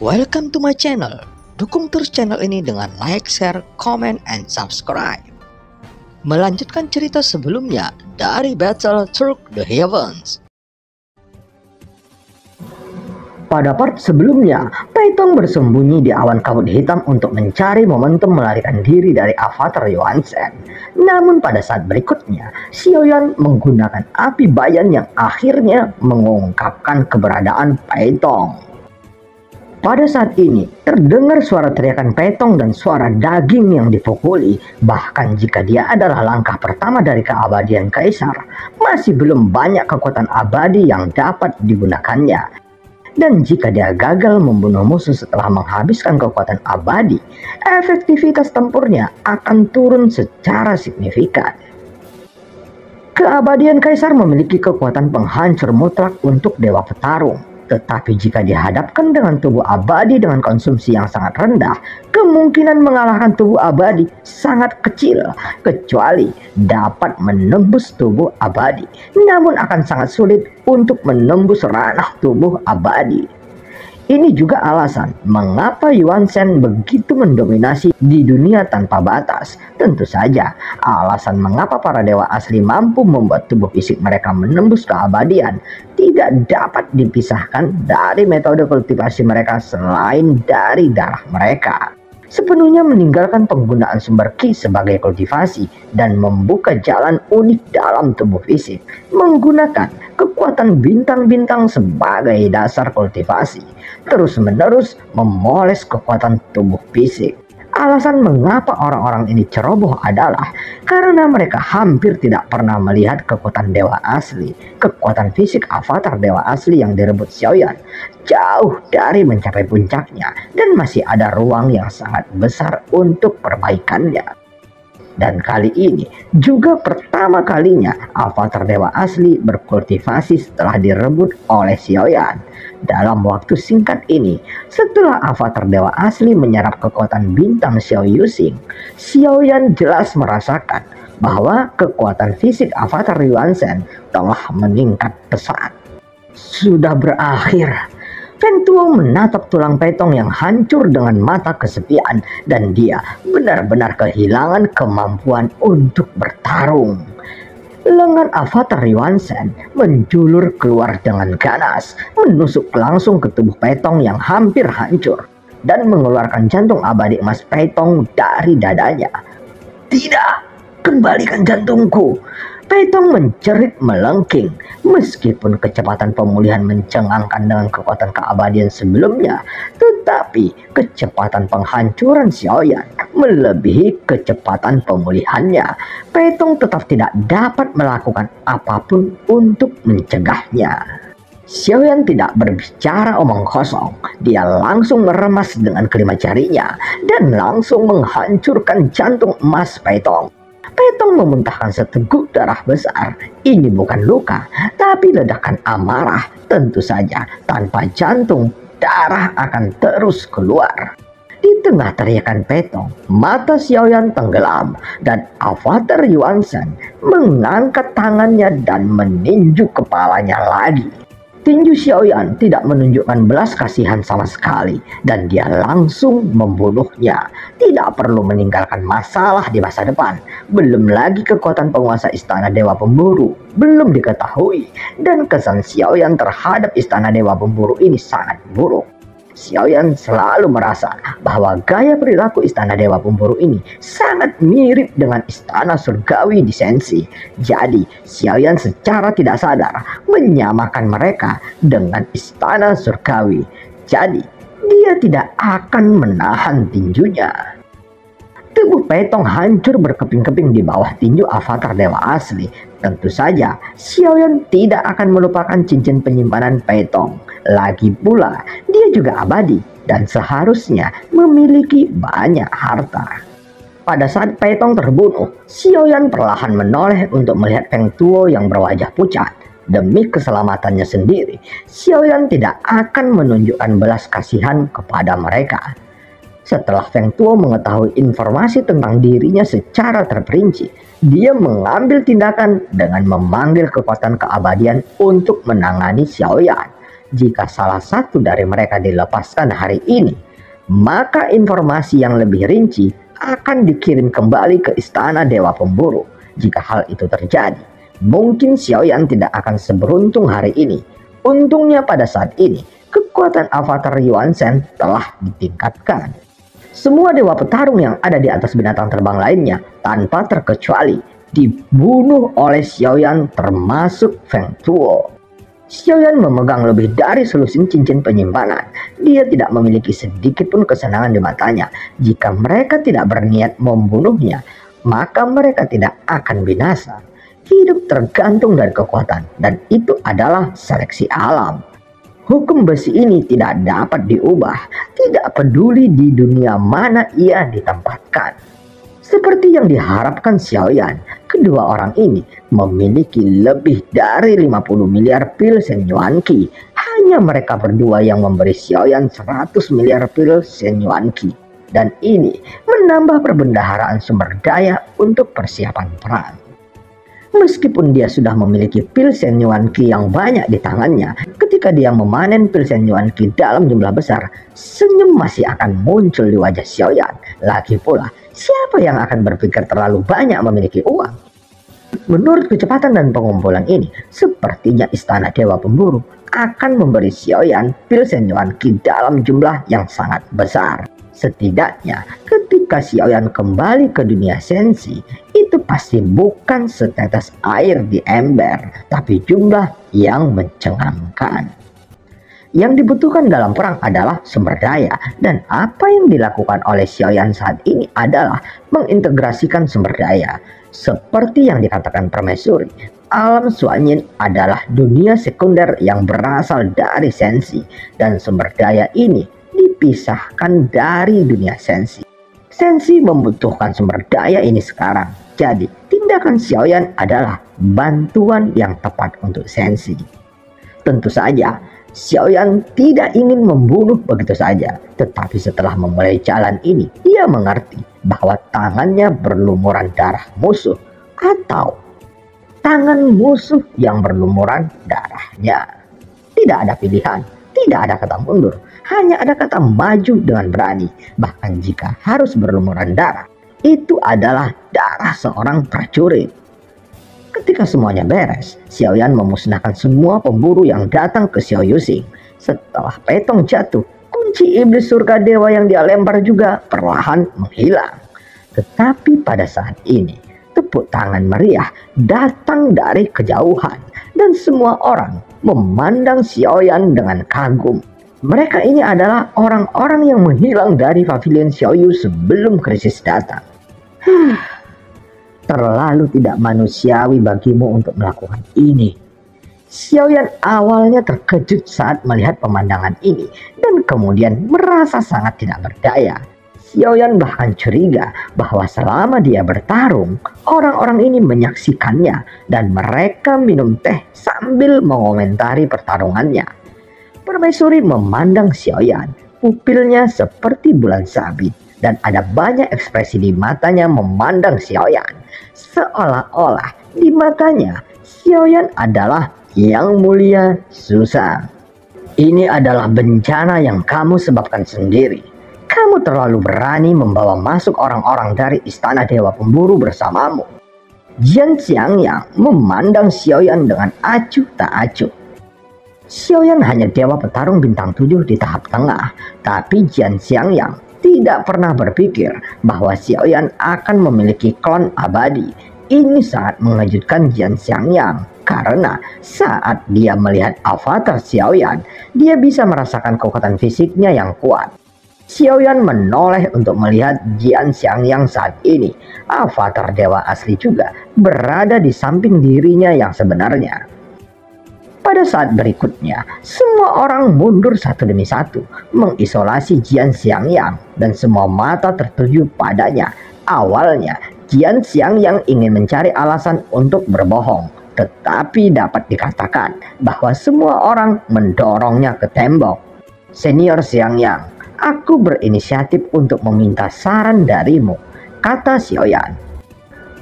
Welcome to my channel. Dukung terus channel ini dengan like, share, comment, and subscribe. Melanjutkan cerita sebelumnya dari Battle Through the Heavens. Pada part sebelumnya, Paitong bersembunyi di awan kabut hitam untuk mencari momentum melarikan diri dari avatar Yuan Shen. Namun pada saat berikutnya, Xiaoyan menggunakan api bayan yang akhirnya mengungkapkan keberadaan Paitong. Pada saat ini, terdengar suara teriakan Paitong dan suara daging yang dipukuli. Bahkan jika dia adalah langkah pertama dari keabadian Kaisar, masih belum banyak kekuatan abadi yang dapat digunakannya. Dan jika dia gagal membunuh musuh setelah menghabiskan kekuatan abadi, efektivitas tempurnya akan turun secara signifikan. Keabadian Kaisar memiliki kekuatan penghancur mutlak untuk dewa petarung. Tetapi jika dihadapkan dengan tubuh abadi dengan konsumsi yang sangat rendah, kemungkinan mengalahkan tubuh abadi sangat kecil, kecuali dapat menembus tubuh abadi. Namun akan sangat sulit untuk menembus ranah tubuh abadi. Ini juga alasan mengapa Yuan Shen begitu mendominasi di dunia tanpa batas. Tentu saja, alasan mengapa para dewa asli mampu membuat tubuh fisik mereka menembus keabadian tidak dapat dipisahkan dari metode kultivasi mereka selain dari darah mereka. Sepenuhnya meninggalkan penggunaan sumber ki sebagai kultivasi dan membuka jalan unik dalam tubuh fisik, menggunakan kekuatan bintang-bintang sebagai dasar kultivasi, terus-menerus memoles kekuatan tubuh fisik. Alasan mengapa orang-orang ini ceroboh adalah karena mereka hampir tidak pernah melihat kekuatan dewa asli. Kekuatan fisik avatar dewa asli yang direbut Xiaoyan jauh dari mencapai puncaknya dan masih ada ruang yang sangat besar untuk perbaikannya. Dan kali ini juga pertama kalinya avatar dewa asli berkultivasi setelah direbut oleh Xiaoyan. Dalam waktu singkat ini, setelah avatar dewa asli menyerap kekuatan bintang Xiao Yuxing, Xiaoyan jelas merasakan bahwa kekuatan fisik avatar Yuan Shen telah meningkat pesat. Sudah berakhir. Feng Tuo menatap tulang Paitong yang hancur dengan mata kesepian dan dia benar-benar kehilangan kemampuan untuk bertarung. Lengan avatar Yuan Shen menjulur keluar dengan ganas, menusuk langsung ke tubuh Paitong yang hampir hancur dan mengeluarkan jantung abadi emas Paitong dari dadanya. Tidak, kembalikan jantungku. Paitong menjerit melengking. Meskipun kecepatan pemulihan mencengangkan dengan kekuatan keabadian sebelumnya, tetapi kecepatan penghancuran Xiaoyan melebihi kecepatan pemulihannya. Paitong tetap tidak dapat melakukan apapun untuk mencegahnya. Xiaoyan tidak berbicara omong kosong. Dia langsung meremas dengan kelima jarinya dan langsung menghancurkan jantung emas Paitong. Paitong memuntahkan seteguk darah besar. Ini bukan luka, tapi ledakan amarah. Tentu saja, tanpa jantung, darah akan terus keluar. Di tengah teriakan Paitong, mata Xiaoyan tenggelam dan avatar Yuan Shen mengangkat tangannya dan meninju kepalanya lagi. Tinju Xiaoyan tidak menunjukkan belas kasihan sama sekali dan dia langsung membunuhnya. Tidak perlu meninggalkan masalah di masa depan. Belum lagi kekuatan penguasa istana dewa pemburu belum diketahui dan kesan Xiaoyan terhadap istana dewa pemburu ini sangat buruk. Xiaoyan selalu merasa bahwa gaya perilaku istana dewa pemburu ini sangat mirip dengan istana surgawi di Sensi. Jadi Xiaoyan secara tidak sadar menyamakan mereka dengan istana surgawi. Jadi dia tidak akan menahan tinjunya. Tubuh Paitong hancur berkeping-keping di bawah tinju avatar dewa asli. Tentu saja Xiaoyan tidak akan melupakan cincin penyimpanan Paitong. Lagi pula, dia juga abadi dan seharusnya memiliki banyak harta. Pada saat Paitong terbunuh, Xiaoyan perlahan menoleh untuk melihat Feng Tuo yang berwajah pucat. Demi keselamatannya sendiri, Xiaoyan tidak akan menunjukkan belas kasihan kepada mereka. Setelah Feng Tuo mengetahui informasi tentang dirinya secara terperinci, dia mengambil tindakan dengan memanggil kekuatan keabadian untuk menangani Xiaoyan. jika salah satu dari mereka dilepaskan hari ini, maka informasi yang lebih rinci akan dikirim kembali ke istana Dewa Pemburu. Jika hal itu terjadi, mungkin Xiaoyan tidak akan seberuntung hari ini. Untungnya pada saat ini, kekuatan avatar Yuan Shen telah ditingkatkan. Semua dewa petarung yang ada di atas binatang terbang lainnya tanpa terkecuali dibunuh oleh Xiaoyan, termasuk Feng Tuo. Xiaoyan memegang lebih dari selusin cincin penyimpanan. Dia tidak memiliki sedikit pun kesenangan di matanya. Jika mereka tidak berniat membunuhnya, maka mereka tidak akan binasa. Hidup tergantung dari kekuatan, dan itu adalah seleksi alam. Hukum besi ini tidak dapat diubah, tidak peduli di dunia mana ia ditempatkan. Seperti yang diharapkan Xiaoyan, kedua orang ini memiliki lebih dari 50 miliar pil Shen Yuan Qi. Hanya mereka berdua yang memberi Xiaoyan 100 miliar pil Shen Yuan Qi. Dan ini menambah perbendaharaan sumber daya untuk persiapan perang. Meskipun dia sudah memiliki pil Shen Yuan Qi yang banyak di tangannya, ketika dia memanen pil Shen Yuan Qi dalam jumlah besar, senyum masih akan muncul di wajah Xiaoyan. Lagi pula, siapa yang akan berpikir terlalu banyak memiliki uang? Menurut kecepatan dan pengumpulan ini, sepertinya istana Dewa Pemburu akan memberi Xiaoyan pil Shen Yuan Qi dalam jumlah yang sangat besar. Setidaknya ketika Xiaoyan kembali ke dunia sensi, itu pasti bukan setetes air di ember, tapi jumlah yang mencengangkan. Yang dibutuhkan dalam perang adalah sumber daya, dan apa yang dilakukan oleh Xiaoyan saat ini adalah mengintegrasikan sumber daya. Seperti yang dikatakan Permaisuri, alam Suanyin adalah dunia sekunder yang berasal dari sensi, dan sumber daya ini dipisahkan dari dunia sensi. Sensi membutuhkan sumber daya ini sekarang. Jadi, tindakan Xiaoyan adalah bantuan yang tepat untuk sensi. Tentu saja, Xiaoyan tidak ingin membunuh begitu saja. Tetapi setelah memulai jalan ini, dia mengerti bahwa tangannya berlumuran darah musuh atau tangan musuh yang berlumuran darahnya. Tidak ada pilihan, tidak ada kata mundur. Hanya ada kata maju dengan berani. Bahkan jika harus berlumuran darah, itu adalah darah seorang prajurit. Ketika semuanya beres, Xiaoyan memusnahkan semua pemburu yang datang ke Xiao Yuxing. Setelah petong jatuh, kunci iblis surga dewa yang dia lempar juga perlahan menghilang. Tetapi pada saat ini, tepuk tangan meriah datang dari kejauhan, dan semua orang memandang Xiaoyan dengan kagum. Mereka ini adalah orang-orang yang menghilang dari pavilion Xiaoyu sebelum krisis datang. Terlalu tidak manusiawi bagimu untuk melakukan ini. Xiaoyan awalnya terkejut saat melihat pemandangan ini, dan kemudian merasa sangat tidak berdaya. Xiaoyan bahkan curiga bahwa selama dia bertarung, orang-orang ini menyaksikannya, dan mereka minum teh sambil mengomentari pertarungannya. Permaisuri memandang Xiaoyan, pupilnya seperti bulan sabit, dan ada banyak ekspresi di matanya memandang Xiaoyan. Seolah-olah di matanya, Xiaoyan adalah yang mulia susah. Ini adalah bencana yang kamu sebabkan sendiri. Kamu terlalu berani membawa masuk orang-orang dari istana Dewa Pemburu bersamamu. Jian Xiangyang memandang Xiaoyan dengan acuh tak acuh. Xiaoyan hanya dewa petarung bintang 7 di tahap tengah, tapi Jian Xiangyang tidak pernah berpikir bahwa Xiaoyan akan memiliki klon abadi. Ini sangat mengejutkan Jian Xiangyang, karena saat dia melihat avatar Xiaoyan, dia bisa merasakan kekuatan fisiknya yang kuat. Xiaoyan menoleh untuk melihat Jian Xiangyang saat ini. Avatar dewa asli juga berada di samping dirinya yang sebenarnya. Pada saat berikutnya, semua orang mundur satu demi satu, mengisolasi Jian Xiangyang, dan semua mata tertuju padanya. Awalnya, Jian Xiangyang ingin mencari alasan untuk berbohong, tetapi dapat dikatakan bahwa semua orang mendorongnya ke tembok. Senior Xiangyang, aku berinisiatif untuk meminta saran darimu, kata Xiaoyan.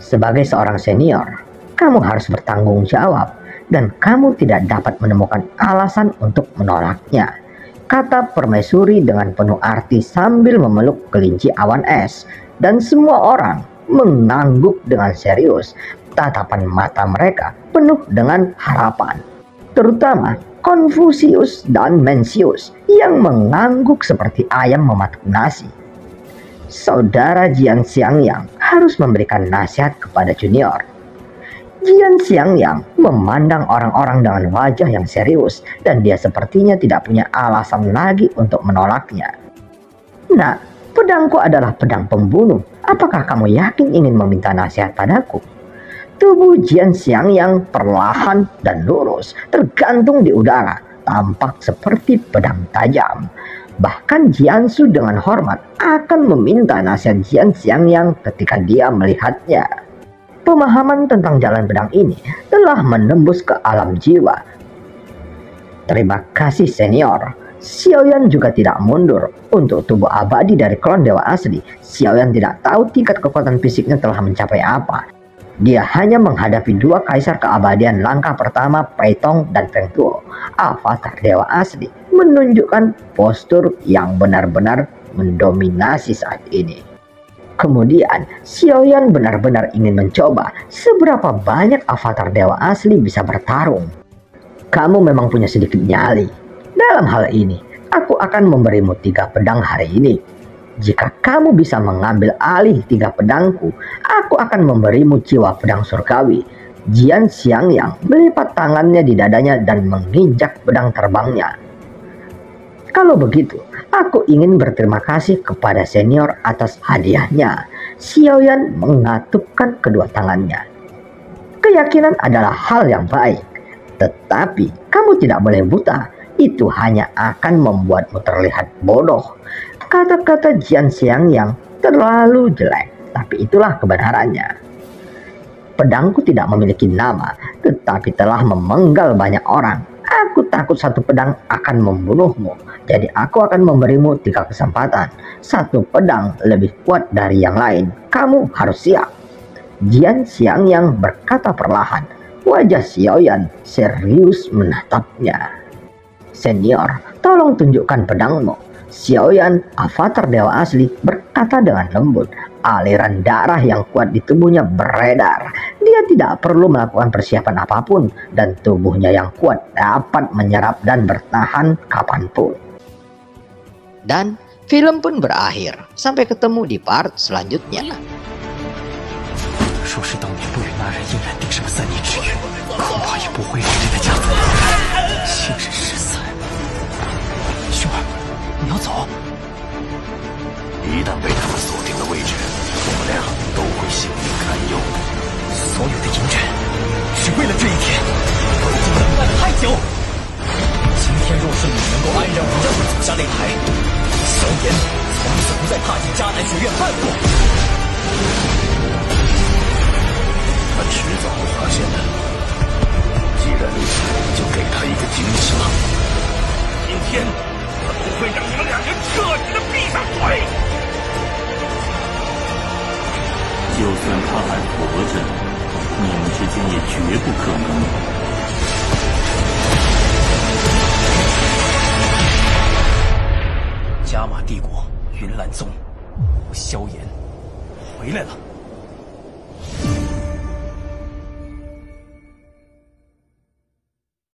Sebagai seorang senior, kamu harus bertanggung jawab. dan kamu tidak dapat menemukan alasan untuk menolaknya, kata permaisuri dengan penuh arti sambil memeluk kelinci awan es. Dan semua orang mengangguk dengan serius. Tatapan mata mereka penuh dengan harapan. Terutama Konfusius dan Mencius yang mengangguk seperti ayam mematuk nasi. Saudara Jian Xiangyang harus memberikan nasihat kepada junior. Jian Xiangyang memandang orang-orang dengan wajah yang serius dan dia sepertinya tidak punya alasan lagi untuk menolaknya. Nah, pedangku adalah pedang pembunuh. Apakah kamu yakin ingin meminta nasihat padaku? Tubuh Jian Xiangyang perlahan dan lurus, tergantung di udara, tampak seperti pedang tajam. Bahkan Jiansu dengan hormat akan meminta nasihat Jian Xiangyang ketika dia melihatnya. Pemahaman tentang jalan pedang ini telah menembus ke alam jiwa. Terima kasih senior. Xiaoyan juga tidak mundur. Untuk tubuh abadi dari klon dewa asli, Xiaoyan tidak tahu tingkat kekuatan fisiknya telah mencapai apa. Dia hanya menghadapi dua kaisar keabadian langkah pertama, Peitong dan Feng Tuo. Avatar dewa asli menunjukkan postur yang benar-benar mendominasi saat ini. Kemudian, Xiaoyan benar-benar ingin mencoba seberapa banyak avatar dewa asli bisa bertarung. Kamu memang punya sedikit nyali. Dalam hal ini, aku akan memberimu 3 pedang hari ini. Jika kamu bisa mengambil alih 3 pedangku, aku akan memberimu jiwa pedang surgawi. Jian Xiangyang melipat tangannya di dadanya dan menginjak pedang terbangnya. Kalau begitu, aku ingin berterima kasih kepada senior atas hadiahnya. Xiaoyan mengatupkan kedua tangannya. Keyakinan adalah hal yang baik, tetapi kamu tidak boleh buta. Itu hanya akan membuatmu terlihat bodoh. Kata-kata Jian Xiangyang terlalu jelek, tapi itulah kebenarannya. Pedangku tidak memiliki nama, tetapi telah memenggal banyak orang. Aku takut satu pedang akan membunuhmu, jadi aku akan memberimu 3 kesempatan. Satu pedang lebih kuat dari yang lain. Kamu harus siap. Jian Xiangyang berkata perlahan. Wajah Xiaoyan serius menatapnya. Senior, tolong tunjukkan pedangmu. Xiaoyan, avatar dewa asli, berkata dengan lembut. Aliran darah yang kuat di tubuhnya beredar. Dia tidak perlu melakukan persiapan apapun, dan tubuhnya yang kuat dapat menyerap dan bertahan kapanpun. Dan film pun berakhir. Sampai ketemu di part selanjutnya. 若是当年不与那人硬然定上3年之约，恐怕也不会是这个架子。今日失散，兄儿，你要走？一旦被他们锁定了位置，我们俩都会性命堪忧。所有的迎战，只为了这一天。我已经等待了太久。今天若是你能够安然无恙地走下擂台，萧炎从此不再踏进迦南学院半步。 他迟早会发现的。既然如此，就给他一个惊喜吧。今天我不会让你们2人彻底的闭上嘴。就算他还活着，你们之间也绝不可能。加玛帝国云岚宗，萧炎回来了。